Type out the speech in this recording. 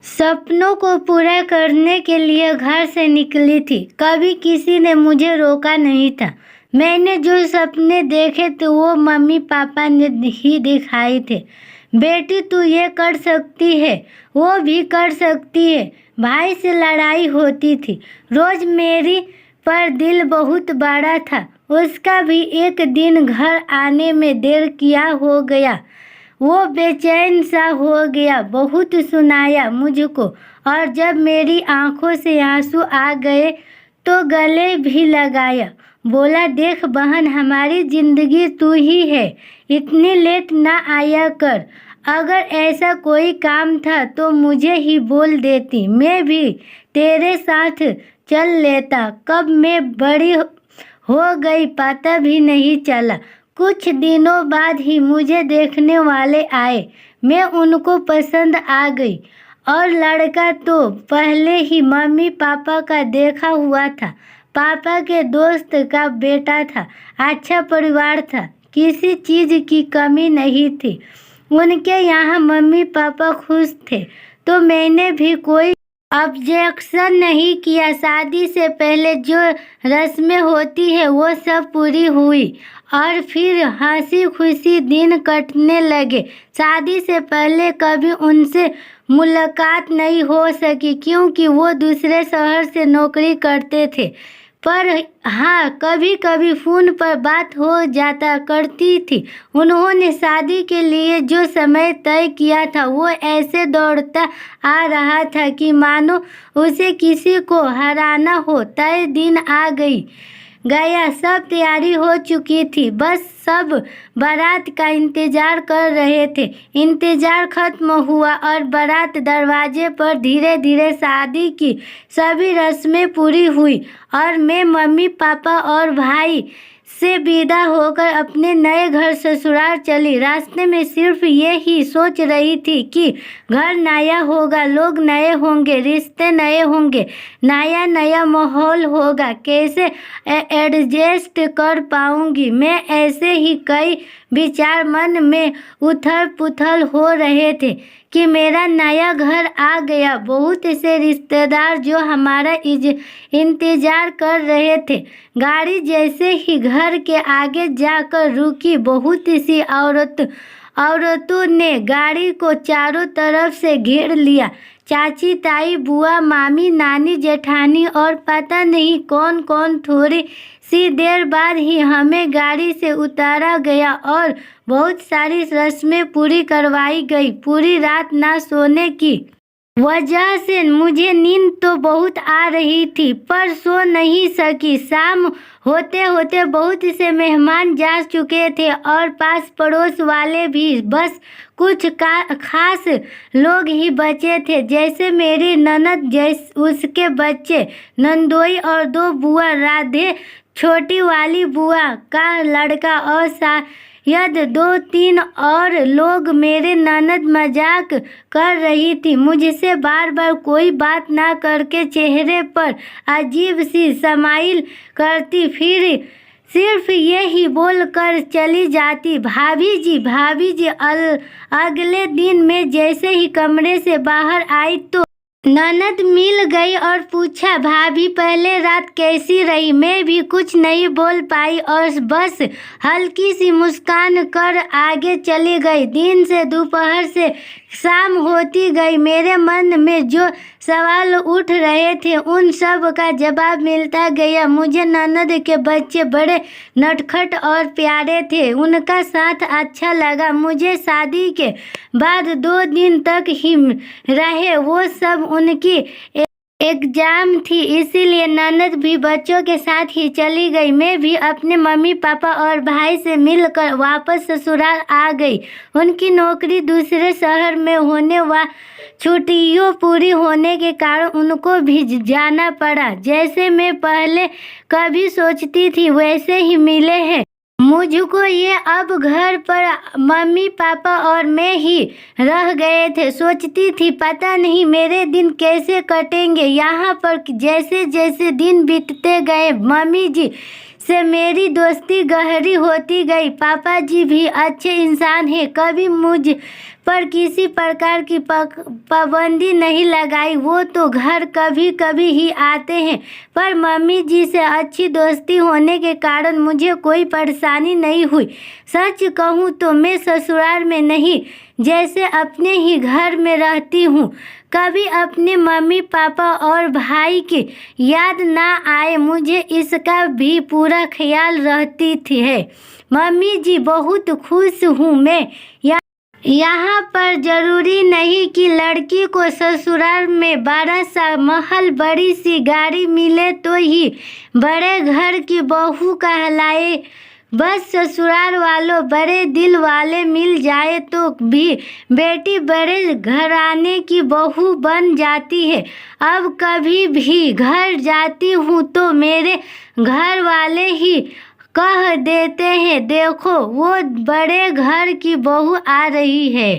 सपनों को पूरा करने के लिए घर से निकली थी। कभी किसी ने मुझे रोका नहीं था। मैंने जो सपने देखे थे वो मम्मी पापा ने ही दिखाए थे। बेटी तू ये कर सकती है, वो भी कर सकती है। भाई से लड़ाई होती थी। रोज मेरी पर दिल बहुत बड़ा था। उसका भी एक दिन घर आने में देर किया हो गया। वो बेचैन सा हो गया, बहुत सुनाया मुझको, और जब मेरी आंखों से आंसू आ गए तो गले भी लगाया। बोला देख बहन, हमारी जिंदगी तू ही है, इतनी लेट ना आया कर। अगर ऐसा कोई काम था तो मुझे ही बोल देती, मैं भी तेरे साथ चल लेता। कब मैं बड़ी हो गई पता भी नहीं चला। कुछ दिनों बाद ही मुझे देखने वाले आए। मैं उनको पसंद आ गई, और लड़का तो पहले ही मम्मी पापा का देखा हुआ था। पापा के दोस्त का बेटा था। अच्छा परिवार था, किसी चीज की कमी नहीं थी। उनके यहाँ मम्मी पापा खुश थे तो मैंने भी कोई ऑब्जेक्शन नहीं किया। शादी से पहले जो रस्में होती है वो सब पूरी हुई, और फिर हंसी खुशी दिन कटने लगे। शादी से पहले कभी उनसे मुलाकात नहीं हो सकी क्योंकि वो दूसरे शहर से नौकरी करते थे। पर हाँ, कभी कभी फ़ोन पर बात हो जाता करती थी। उन्होंने शादी के लिए जो समय तय किया था वो ऐसे दौड़ता आ रहा था कि मानो उसे किसी को हराना हो। तय दिन आ गया, सब तैयारी हो चुकी थी, बस सब बारात का इंतजार कर रहे थे। इंतजार खत्म हुआ और बारात दरवाजे पर धीरे धीरे शादी की सभी रस्में पूरी हुई, और मैं मम्मी पापा और भाई से विदा होकर अपने नए घर ससुराल चली। रास्ते में सिर्फ ये ही सोच रही थी कि घर नया होगा, लोग नए होंगे, रिश्ते नए होंगे, नया नया माहौल होगा, कैसे एडजस्ट कर पाऊंगी। मैं ऐसे ही कई विचार मन में उथल पुथल हो रहे थे कि मेरा नया घर आ गया। बहुत से रिश्तेदार जो हमारा इंतजार कर रहे थे। गाड़ी जैसे ही घर के आगे जाकर रुकी, बहुत सी औरतों ने गाड़ी को चारों तरफ से घेर लिया। चाची, ताई, बुआ, मामी, नानी, जेठानी और पता नहीं कौन कौन। थोड़ी सी देर बाद ही हमें गाड़ी से उतारा गया और बहुत सारी रस्में पूरी करवाई गई। पूरी रात ना सोने की वजह से मुझे नींद तो बहुत आ रही थी, पर सो नहीं सकी। शाम होते होते बहुत से मेहमान जा चुके थे और पास पड़ोस वाले भी। बस कुछ खास लोग ही बचे थे, जैसे मेरी ननद, जैसे उसके बच्चे, नंदोई और दो बुआ, राधे, छोटी वाली बुआ का लड़का, और शायद दो तीन और लोग। मेरे ननद मजाक कर रही थी मुझसे, बार बार कोई बात ना करके चेहरे पर अजीब सी स्माइल करती, फिर सिर्फ यही बोल कर चली जाती, भाभी जी भाभी जी। अगले दिन मैं जैसे ही कमरे से बाहर आई तो ननद मिल गई और पूछा, भाभी पहले रात कैसी रही। मैं भी कुछ नहीं बोल पाई और बस हल्की सी मुस्कान कर आगे चली गई। दिन से दोपहर से शाम होती गई। मेरे मन में जो सवाल उठ रहे थे उन सब का जवाब मिलता गया। मुझे ननद के बच्चे बड़े नटखट और प्यारे थे, उनका साथ अच्छा लगा। मुझे शादी के बाद 2 दिन तक ही रहे, वो सब उनकी एग्जाम थी, इसीलिए ननद भी बच्चों के साथ ही चली गई। मैं भी अपने मम्मी पापा और भाई से मिलकर वापस ससुराल आ गई। उनकी नौकरी दूसरे शहर में होने व छुट्टियों पूरी होने के कारण उनको भी जाना पड़ा। जैसे मैं पहले कभी सोचती थी वैसे ही मिले हैं मुझको ये। अब घर पर मम्मी पापा और मैं ही रह गए थे। सोचती थी पता नहीं मेरे दिन कैसे कटेंगे यहाँ पर। जैसे जैसे दिन बीतते गए मम्मी जी से मेरी दोस्ती गहरी होती गई। पापा जी भी अच्छे इंसान हैं, कभी मुझ पर किसी प्रकार की पाबंदी नहीं लगाई। वो तो घर कभी कभी ही आते हैं, पर मम्मी जी से अच्छी दोस्ती होने के कारण मुझे कोई परेशानी नहीं हुई। सच कहूँ तो मैं ससुराल में नहीं, जैसे अपने ही घर में रहती हूँ। कभी अपने मम्मी पापा और भाई की याद ना आए, मुझे इसका भी पूरा ख्याल रहती थी है। मम्मी जी बहुत खुश हूँ मैं। यहाँ पर जरूरी नहीं कि लड़की को ससुराल में बड़ा सा महल, बड़ी सी गाड़ी मिले तो ही बड़े घर की बहू कहलाए। बस ससुराल वालों बड़े दिल वाले मिल जाए तो भी बेटी बड़े घराने की बहू बन जाती है। अब कभी भी घर जाती हूँ तो मेरे घर वाले ही कह देते हैं, देखो वो बड़े घर की बहू आ रही है।